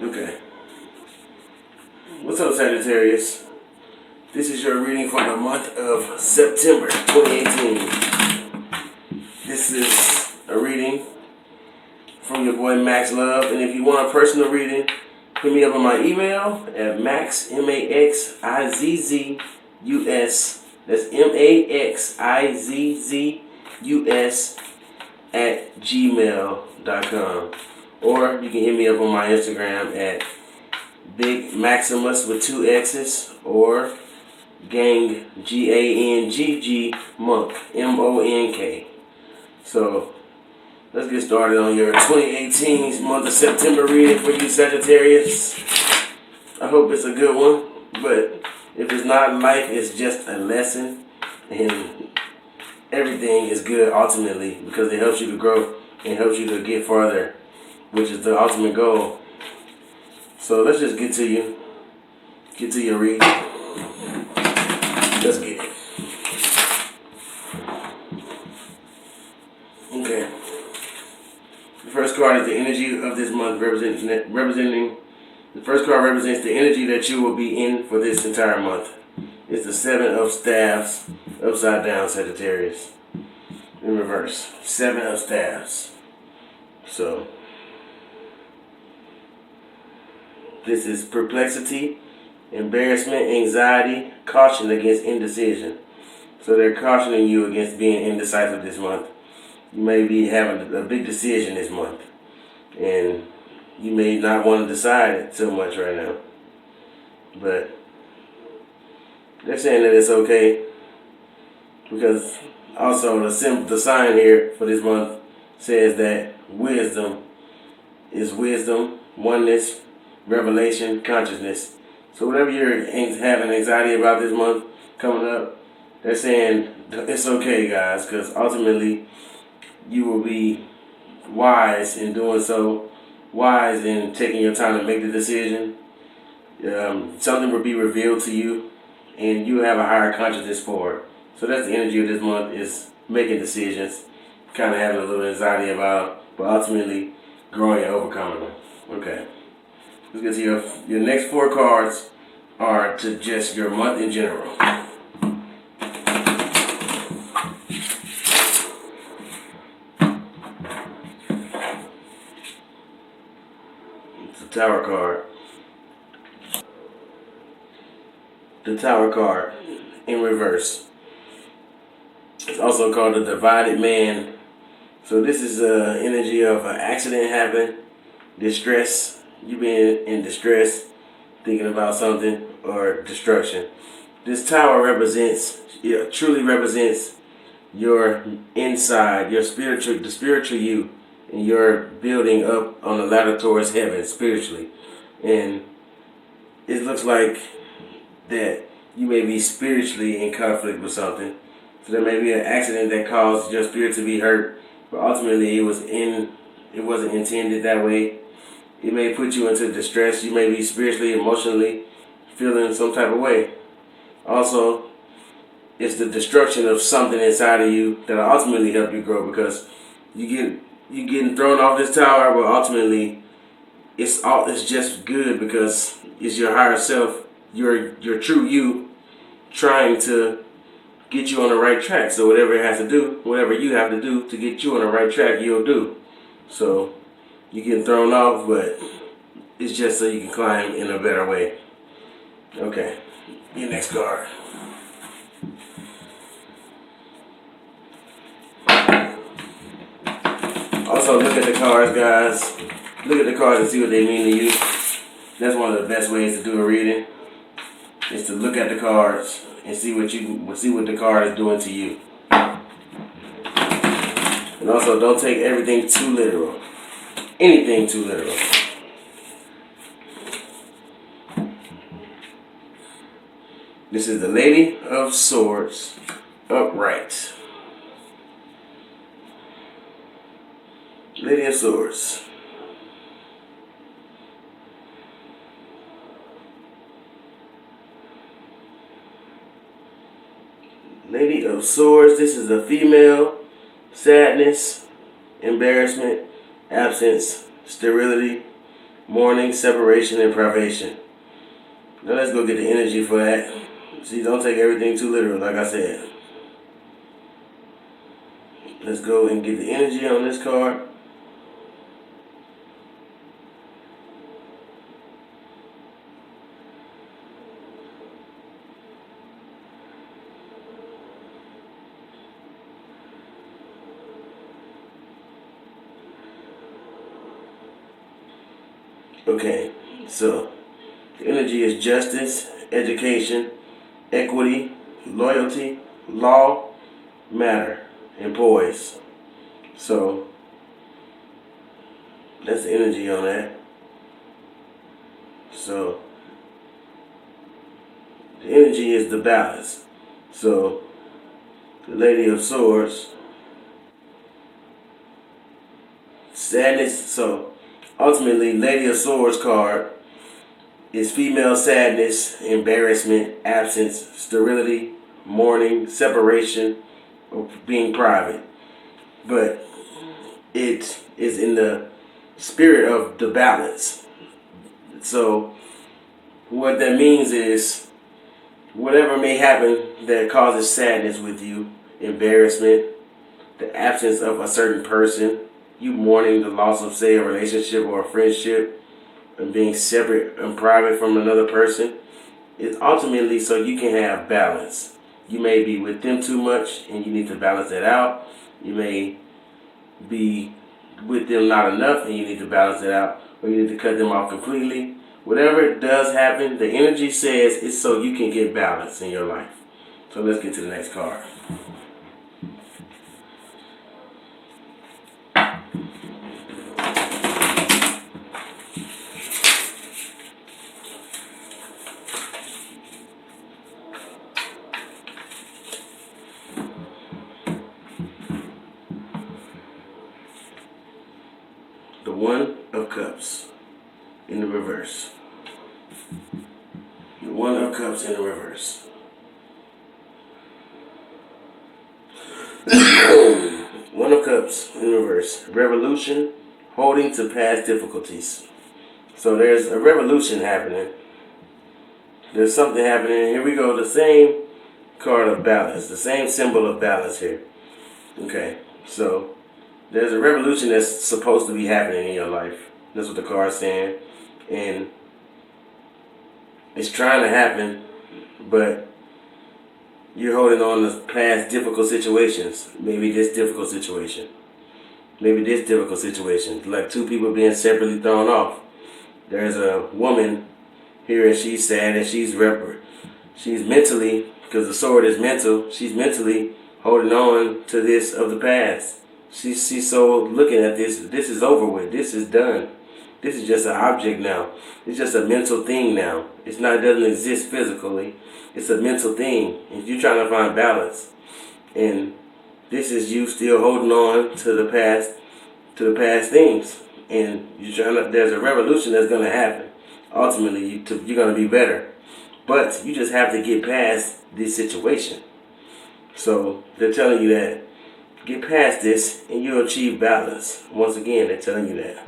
Okay. What's up, Sagittarius? This is your reading for the month of September 2018. This is a reading from your boy Maxx Love, and if you want a personal reading, hit me up on my email at Maxizzus. That's Maxizzus at gmail.com. Or you can hit me up on my Instagram at Big Maxizzus with 2 X's, or Gang GANGG Monk MONK. So let's get started on your 2018 month of September reading for you, Sagittarius. I hope it's a good one, but if it's not, life is just a lesson, and everything is good ultimately because it helps you to grow and helps you to get farther, which is the ultimate goal. So let's just get to your reading. Let's get it. Okay. The first card is the energy of this month, representing. The first card represents the energy that you will be in for this entire month. It's the 7 of Staves, upside down, Sagittarius. In reverse. 7 of Staves. So this is perplexity, embarrassment, anxiety, caution against indecision. So they're cautioning you against being indecisive this month. You may be having a big decision this month, and you may not want to decide so much right now. But they're saying that it's okay, because also the sign here for this month says that wisdom is wisdom, oneness, revelation, consciousness. So whatever you're having anxiety about this month coming up, they're saying it's okay, guys, because ultimately you will be wise in doing so, wise in taking your time to make the decision. Something will be revealed to you, and you have a higher consciousness for it. So that's the energy of this month, is making decisions, kind of having a little anxiety about them, but ultimately growing and overcoming them. Okay. Let's get to your next 4 cards are to just your month in general. It's the Tower card. The Tower card in reverse. It's also called the Divided Man. So this is the energy of an accident happening, distress. You being in distress, thinking about something, or destruction. This tower truly represents your inside, the spiritual you, and you're building up on the ladder towards heaven spiritually. And it looks like that you may be spiritually in conflict with something. So there may be an accident that caused your spirit to be hurt, but ultimately it wasn't intended that way. It may put you into distress. You may be spiritually, emotionally feeling some type of way. Also, it's the destruction of something inside of you that will ultimately help you grow, because you're getting thrown off this tower, but ultimately it's just good, because it's your higher self, your true you, trying to get you on the right track. So whatever you have to do to get you on the right track, you'll do. So you're getting thrown off, but it's just so you can climb in a better way. Okay, your next card. Also, look at the cards, guys. Look at the cards and see what they mean to you. That's one of the best ways to do a reading, is to look at the cards and see what the card is doing to you. And also, don't take everything too literal. Anything too literal. This is the Lady of Swords, upright. Lady of Swords. Lady of Swords, this is a female. Sadness, embarrassment, absence, sterility, mourning, separation, and privation. Now let's go get the energy for that. See, don't take everything too literal, like I said. Let's go and get the energy on this card. Okay, so the energy is justice, education, equity, loyalty, law, matter, and poise. So that's the energy on that. So the energy is the balance. So the Lady of Swords, sadness. So ultimately, Lady of Swords card is female sadness, embarrassment, absence, sterility, mourning, separation, or being private. But it is in the spirit of the balance. So what that means is whatever may happen that causes sadness with you, embarrassment, the absence of a certain person, you mourning the loss of, say, a relationship or a friendship, and being separate and private from another person, is ultimately so you can have balance. You may be with them too much and you need to balance that out. You may be with them not enough and you need to balance it out, or you need to cut them off completely. Whatever does happen, the energy says it's so you can get balance in your life. So let's get to the next card. The One of Cups in the reverse. The One of Cups in the reverse. One of Cups in reverse. Revolution, holding to past difficulties. So there's a revolution happening. There's something happening. Here we go. The same card of balance. The same symbol of balance here. Okay. So there's a revolution that's supposed to be happening in your life. That's what the card's saying. And it's trying to happen, but you're holding on to past difficult situations. Maybe this difficult situation. Maybe this difficult situation. Like two people being separately thrown off. There's a woman here and she's sad and she's mentally, because the sword is mental, she's mentally holding on to this of the past. She's so looking at this. This is over with. This is done. This is just an object now. It's just a mental thing now. It doesn't exist physically. It's a mental thing. And you're trying to find balance. And this is you still holding on to the past things. And there's a revolution that's going to happen. Ultimately, you're going to be better. But you just have to get past this situation. So they're telling you that get past this and you'll achieve balance. Once again, they're telling you that.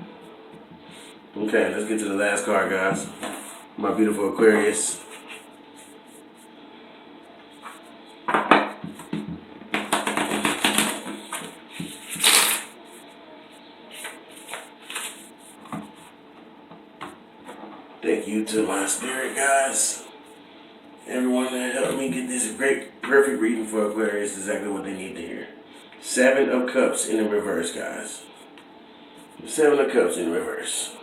Okay, let's get to the last card, guys. My beautiful Aquarius. Thank you to my spirit guys. Everyone that helped me get this great, perfect reading for Aquarius is exactly what they need to hear. 7 of Cups in the reverse, guys. 7 of Cups in reverse.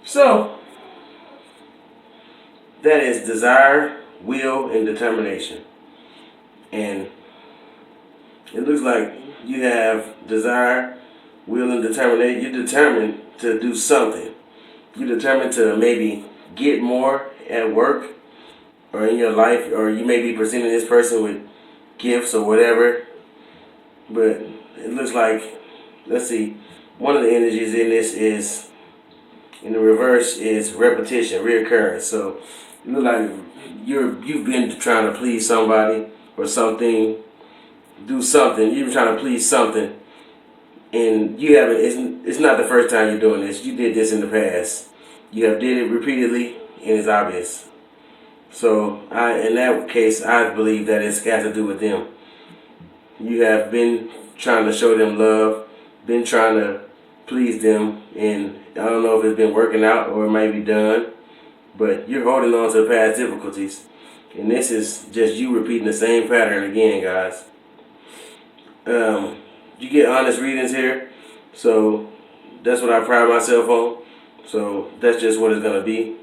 So, that is desire, will, and determination. And it looks like you have desire, will, and determination. You're determined to do something. You're determined to maybe get more at work or in your life, or you may be presenting this person with gifts or whatever. But it looks like, let's see, one of the energies in this is, in the reverse, is repetition, reoccurrence. So it looks like you've been trying to please somebody or something, do something. You've been trying to please something, and you haven't. It's not the first time you're doing this. You did this in the past. You have did it repeatedly, and it's obvious. So in that case, I believe that it's got to do with them. You have been trying to show them love, been trying to please them, and I don't know if it's been working out or it might be done, but you're holding on to past difficulties. And this is just you repeating the same pattern again, guys. You get honest readings here, so that's what I pride myself on. So that's just what it's going to be.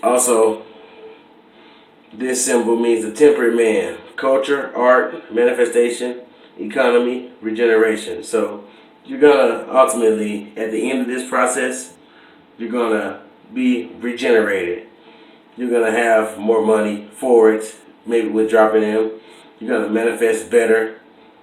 Also, this symbol means the temperate man. Culture, art, manifestation, economy, regeneration. So you're going to ultimately, at the end of this process, you're going to be regenerated. You're going to have more money for it, maybe with dropping in. You're going to manifest better.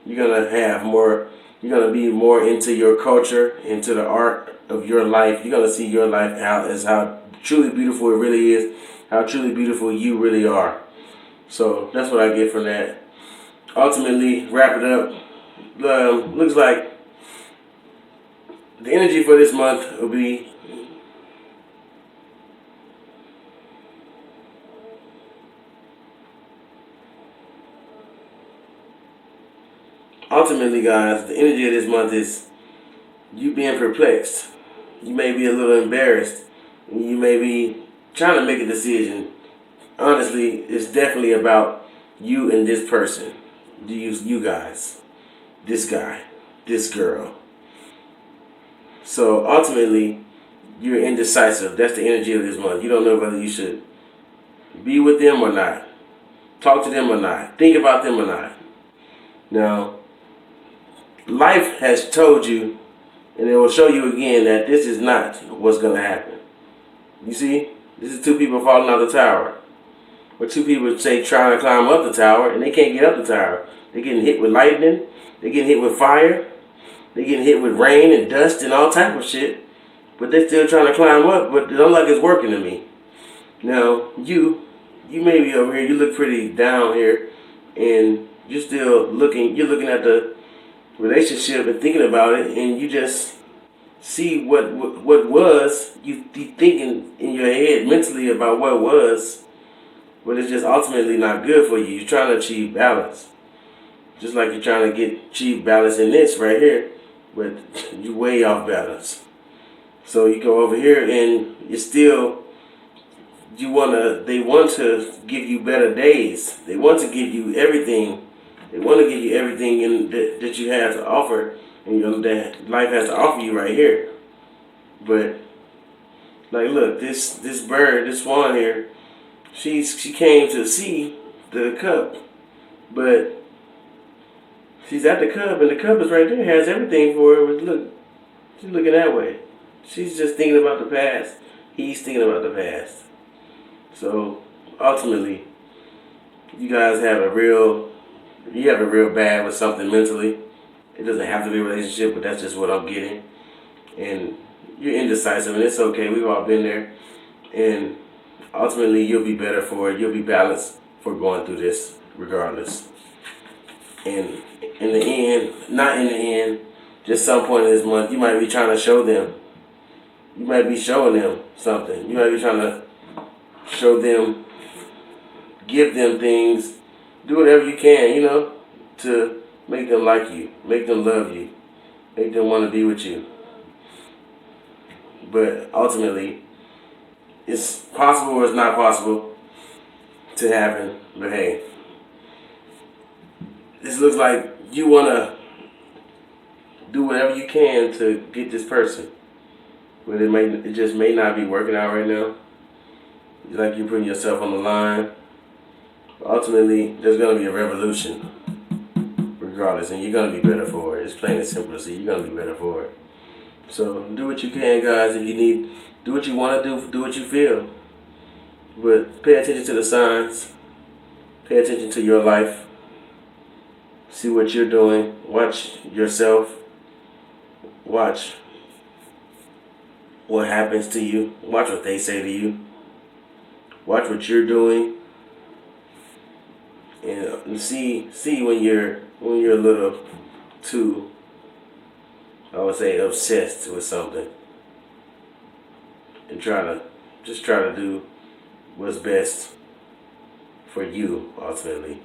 You're going to have more, you're going to be more into your culture, into the art of your life. You're going to see your life out as how truly beautiful it really is, how truly beautiful you really are. So that's what I get from that. Ultimately, wrap it up. Looks like the energy for this month will be ultimately, guys, the energy of this month is you being perplexed. You may be a little embarrassed. You may be trying to make a decision. Honestly, it's definitely about you and this person. You guys. This guy. This girl. So ultimately, you're indecisive. That's the energy of this month. You don't know whether you should be with them or not. Talk to them or not. Think about them or not. Now, life has told you, and it will show you again, that this is not what's going to happen. You see? This is two people falling out the tower. Or two people, say, trying to climb up the tower, and they can't get up the tower. They're getting hit with lightning. They're getting hit with fire. They're getting hit with rain and dust and all type of shit. But they're still trying to climb up, but it don't look like it's working to me. Now, you may be over here, you look pretty down here, and you're still looking at the relationship and thinking about it, and you just see what was, you thinking in your head mentally about what was, but it's just ultimately not good for you. You're trying to achieve balance. Just like you're trying to achieve balance in this right here, but you're way off balance. So you go over here and they want to give you better days. They want to give you everything. They want to give you everything that you have to offer, and that life has to offer you right here. But like, look, this bird, this swan here, she came to see the cup, but she's at the cup, and the cup is right there, has everything for her. But look, she's looking that way. She's just thinking about the past. He's thinking about the past. So ultimately, you guys have a real bad with something mentally. It doesn't have to be a relationship, but that's just what I'm getting. And you're indecisive, and it's okay. We've all been there. And ultimately, you'll be better for it. You'll be balanced for going through this regardless. And in the end, not in the end, just some point in this month, you might be trying to show them. You might be showing them something. You might be trying to show them, give them things, do whatever you can, to make them like you, make them love you, make them want to be with you. But ultimately, it's possible or it's not possible to happen. But hey, this looks like you want to do whatever you can to get this person. But it just may not be working out right now. It's like you're putting yourself on the line. But ultimately, there's going to be a revolution regardless, and you're going to be better for it. It's plain and simple to see. You're going to be better for it. So do what you can, guys. If you need, do what you want to do what you feel. But pay attention to the signs. Pay attention to your life. See what you're doing. Watch yourself. Watch what happens to you. Watch what they say to you. Watch what you're doing. And see when you're a little too I would say obsessed with something, and try to do what's best for you ultimately.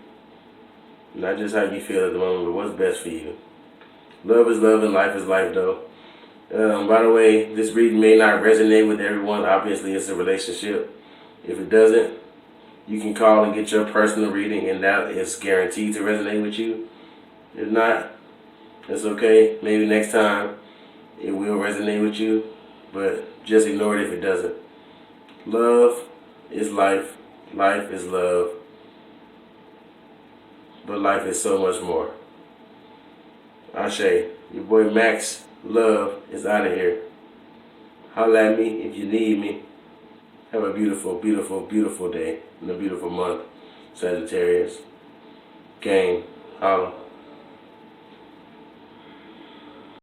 Not just how you feel at the moment, but what's best for you. Love is love and life is life, though. By the way, this reading may not resonate with everyone. Obviously, it's a relationship. If it doesn't, you can call and get your personal reading, and that is guaranteed to resonate with you. If not, it's okay. Maybe next time it will resonate with you, but just ignore it if it doesn't. Love is life. Life is love. But life is so much more. Ashe, your boy Maxx Love is out of here. Holla at me if you need me. Have a beautiful, beautiful, beautiful day and a beautiful month, Sagittarius. Gang, holla.